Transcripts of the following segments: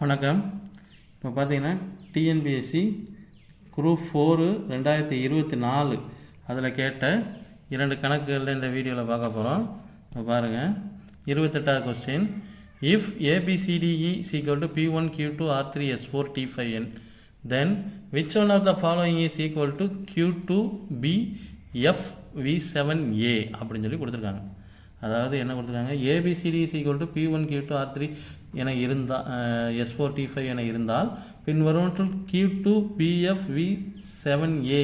வணக்கம். இப்போ பார்த்தீங்கன்னா டிஎன்பிஎஸ்சி குரூப் 4 2024 அதில் கேட்ட 2 கணக்குகளில் இந்த வீடியோவில் பார்க்க போகிறோம். இப்போ பாருங்கள், 28வது question. If ABCDE is equal to P1 Q2 R3 S4 T5N, then which one of the following is equal to Q2 B F V7A அப்படின்னு சொல்லி கொடுத்துருக்காங்க. அதாவது என்ன கொடுத்துருக்காங்க, ABCD is equal to P1 Q2 R3 என இருந்தால் S4 T5 என இருந்தால் பின்வரும் Q2 BF V7A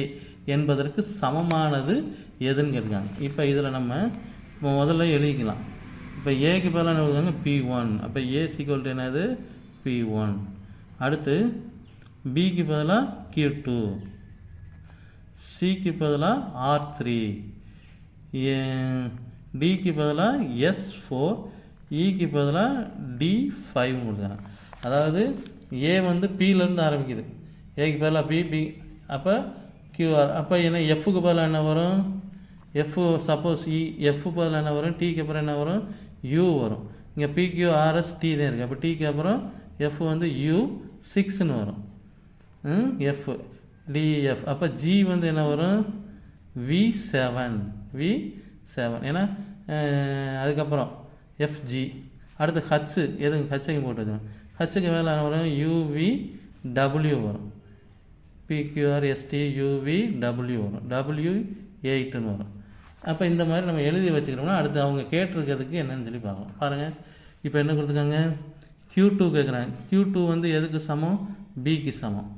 என்பதற்கு சமமானது எதுன்னு கேட்குறாங்க. இப்போ இதில் நம்ம இப்போ முதல்ல எழுதிக்கலாம். இப்போ ஏக்கு பதிலாக என்ன கொடுக்குறாங்க, P1. அப்போ A ஈக்குவல் டு என்னது, P1. அடுத்து பிக்கு பதிலாக Q2, சிக்கு பதிலாக R3, டிக்கு பதிலாக S4, ஈக்கு பதிலாக D5 கொடுக்குறாங்க. அதாவது ஏ வந்து பியிலேருந்து ஆரம்பிக்குது, ஏக்கு பதிலாக பி, அப்போ கியூஆர். அப்போ என்ன எஃப்க்கு பதிலாக என்ன வரும், எஃப். சப்போஸ் எஃப் பதிலாக என்ன வரும், டிக்கு அப்புறம் என்ன வரும், யூ வரும். இங்கே PQRS T தான் இருக்குது. அப்போ டிக்கு அப்புறம் எஃப் வந்து U6ன்னு வரும், எஃப் டிஎஃப். அப்போ ஜி வந்து என்ன வரும், V7. ஏன்னா அதுக்கப்புறம் FG. அடுத்து ஹச்சு, எதுங்க ஹச்சையும் போட்டு வச்சுக்கணும். ஹச்சுக்கு மேலே வரும் UVW வரும், PQRST UVW வரும், W8ன்னு வரும். அப்போ இந்த மாதிரி நம்ம எழுதி வச்சுக்கிட்டோம்னா அடுத்து அவங்க கேட்டிருக்கிறதுக்கு என்னன்னு சொல்லி பார்க்கலாம். பாருங்கள், இப்போ என்ன கொடுத்துருக்காங்க, Q2 கேட்குறாங்க. Q2 வந்து எதுக்கு சமம், பிக்கு சமம்.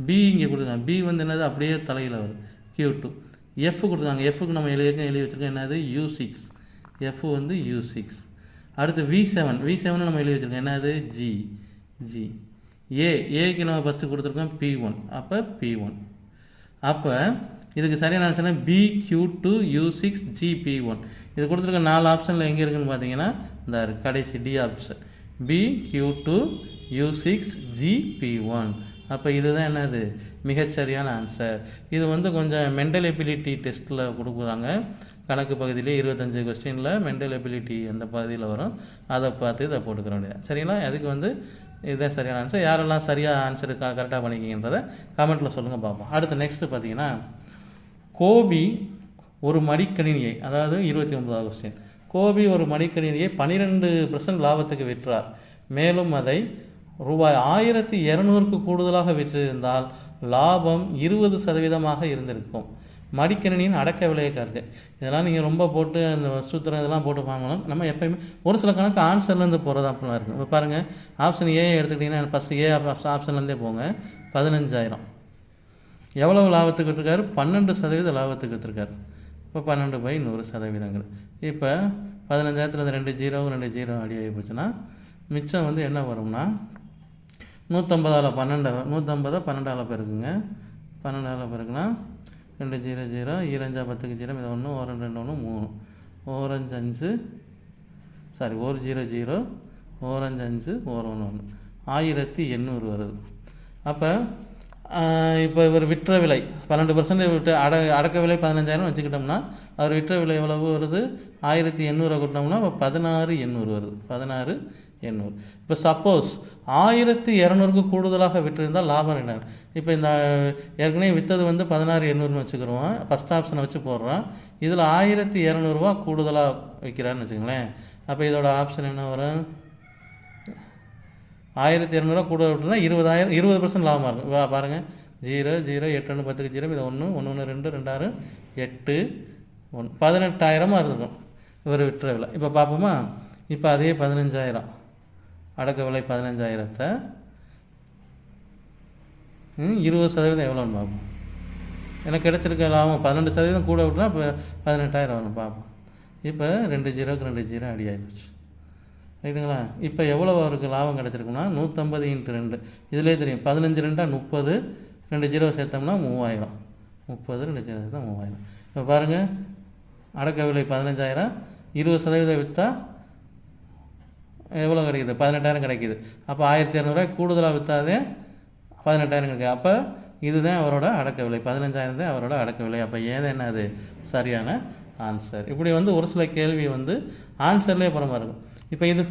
பி இங்கே கொடுத்துருக்காங்க, பி வந்து என்னது அப்படியே தலையில் வருது, Q2. எஃப் கொடுத்துருக்காங்க, எஃப்க்கு நம்ம எழுதி வச்சுருக்கோம் என்னது, U6. எஃப் வந்து U6. அடுத்து V7 நம்ம எழுதி வச்சுருக்கோம் என்னது, ஜி. ஏக்கு நம்ம ஃபஸ்ட்டு கொடுத்துருக்கோம் P1. அப்போ P1. அப்போ இதுக்கு சரியான ஆன்சர்னா BQ2 U6 GP1. இது கொடுத்துருக்க 4 ஆப்ஷனில் எங்கே இருக்குதுன்னு பார்த்தீங்கன்னா இந்த கடைசி D option, BQ2 U6 GP1. அப்போ இதுதான் என்னது, மிகச்சரியான ஆன்சர். இது வந்து கொஞ்சம் மென்டல் எபிலிட்டி டெஸ்ட்டில் கொடுக்குறாங்க. கணக்கு பகுதியிலே 25 கொஸ்டினில் மென்டல் எபிலிட்டி அந்த பகுதியில் வரும். அதை பார்த்து இதை போட்டுக்கிற வேண்டியது சரிங்களா. அதுக்கு வந்து இதுதான் சரியான ஆன்சர். யாரெல்லாம் சரியாக ஆன்சர் கரெக்டாக பண்ணிக்கின்றதை கமெண்ட்டில் சொல்லுங்கள், பார்ப்போம். அடுத்து நெக்ஸ்ட்டு பார்த்தீங்கன்னா, கோபி ஒரு மடிக்கணினியை, அதாவது 29வது கொஸ்டின். கோபி ஒரு மடிக்கணினியை 12% லாபத்துக்கு விற்றார். மேலும் அதை ரூபாய் 1200க்கு கூடுதலாக விற்றிருந்தால் லாபம் 20% இருந்திருக்கும். மடிக்கணினியின் அடக்க விலையை காட்டுது. இதெல்லாம் நீங்கள் ரொம்ப போட்டு அந்த சூத்திரம் இதெல்லாம் போட்டு வாங்கணும். நம்ம எப்போயுமே ஒரு சில கணக்கு ஆன்சர்லேருந்து போகிறது அப்படிலாம் இருக்கும். இப்போ பாருங்கள், ஆப்ஷன் ஏ எடுத்துக்கிட்டிங்கன்னா ஃபஸ்ட்டு ஏ ஆப்ஷன்லேருந்தே போங்க. 15,000 எவ்வளவு லாபத்துக்கு விட்டுருக்காரு, 12% லாபத்துக்கு விட்டுருக்காரு. இப்போ 12/100%. இப்போ 15,000 2 0 அடி ஆகி போச்சுன்னா மிச்சம் வந்து என்ன வரும்னா 150 12 150 12 பெருக்குங்க. 12 பெருக்குன்னா 2 0 0 2 10க்கு 0 இது 1 1 2 1 3 1 5 சாரி 1 0 0 1 5 1 1 1800 வருது. அப்போ இப்போ இவர் விற்ற விலை 12% விட்டு அடக்க விலை 15,000 வச்சுக்கிட்டோம்னா அவர் விற்ற விலை எவ்வளவு வருது, 1800 கூட்டினோம்னா இப்போ 16,800 வருது, 16,800. இப்போ சப்போஸ் 1200க்கு கூடுதலாக விற்றிருந்தால் லாபம் என்ன. இப்போ இந்த ஏற்கனவே விற்றது வந்து 16,800ன்னு வச்சுக்கிறோம், ஃபஸ்ட் ஆப்ஷனை வச்சு போடுறோம். இதில் 1200 ரூபா கூடுதலாக விற்கிறான்னு வச்சுக்கோங்களேன். அப்போ இதோட ஆப்ஷன் என்ன வரும், 1200 கூட விட்டுருந்தா 20% லாபமாக இருக்கும். பாருங்கள், 0 0 8 2 10க்கு 0 இது 1 1 1 2 2 6 8 1 18,000 இருக்கும் இவர் விற்ற விலை. இப்போ பார்ப்போமா. இப்போ அதே 15,000 அடக்க விலை 15,000த்தை 20% எவ்வளோன்னு பார்ப்போம். எனக்கு கிடச்சிருக்க லாபம் 12% கூட விட்டுனா இப்போ 18,000 வரும், பார்ப்போம். இப்போ 2 0க்கு 2 0 அடி ஆகிடுச்சு, ரைட்டுங்களா. இப்போ எவ்வளோ அவருக்கு லாபம் கிடச்சிருக்குன்னா 150 × 2 இதிலே தெரியும், 15 2 30, 2 0 சேர்த்தோம்னா 3000, 30 2 0 சேர்த்தா 3000. இப்போ பாருங்கள், அடக்க விலை 15,000, 20% விற்றா எவ்வளோ கிடைக்குது, 18,000 கிடைக்கிது. அப்போ 1200 கூடுதலாக விற்றாதே 18,000 கிடைக்குது. அப்போ இதுதான் அவரோட அடக்க விலை, 15,000 தான் அவரோட அடக்க விலை. அப்போ ஏது என்ன, அது சரியான ஆன்சர். இப்படி வந்து ஒரு சில கேள்வி வந்து ஆன்சர்லேயே பரமாக இருக்கும். இப்போ இது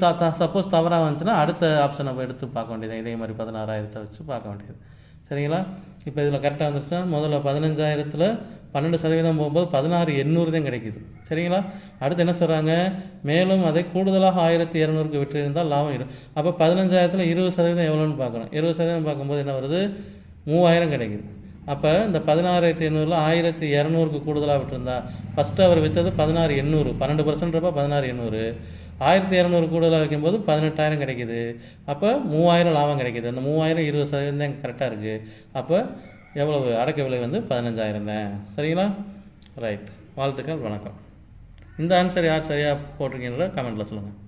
சப்போஸ் தவறாக வந்துச்சுன்னா அடுத்த ஆப்ஷன் நம்ம எடுத்து பார்க்க வேண்டியது, இதே மாதிரி 16,000 வச்சு பார்க்க வேண்டியது. சரிங்களா? இப்போ இதில் கரெக்டாக வந்துருச்சுன்னா முதல்ல 15,000ல் 12% போகும்போது 16,800 தான் கிடைக்குது. சரிங்களா? அடுத்து என்ன சொல்கிறாங்க, மேலும் அதை கூடுதலாக 1,200க்கு விற்றிருந்தால் லாபம் இருக்கும். அப்போ 15,000ல் 20% எவ்வளோன்னு பார்க்கணும். 20% பார்க்கும்போது என்ன வருது, 3,000 கிடைக்குது. அப்போ இந்த 16,800ல் 1,200க்கு கூடுதலாக விட்டுருந்தா, ஃபஸ்ட்டு அவர் விற்றது 16,800, 12%ப்போ 16,800, 1,200 கூடுதலாக வைக்கும்போது 18,000 கிடைக்குது. அப்போ 3,000 லாபம் கிடைக்கிது. அந்த 3,000 20% தான் கரெக்டாக இருக்குது. அப்போ எவ்வளவு அடக்க விலை வந்து 15,000 தான். சரிங்களா? ரைட். வாழ்த்துக்கள், வணக்கம். இந்த ஆன்சர் யார் சரியாக போட்டிருக்கீங்களோ கமெண்ட்டில் சொல்லுங்கள்.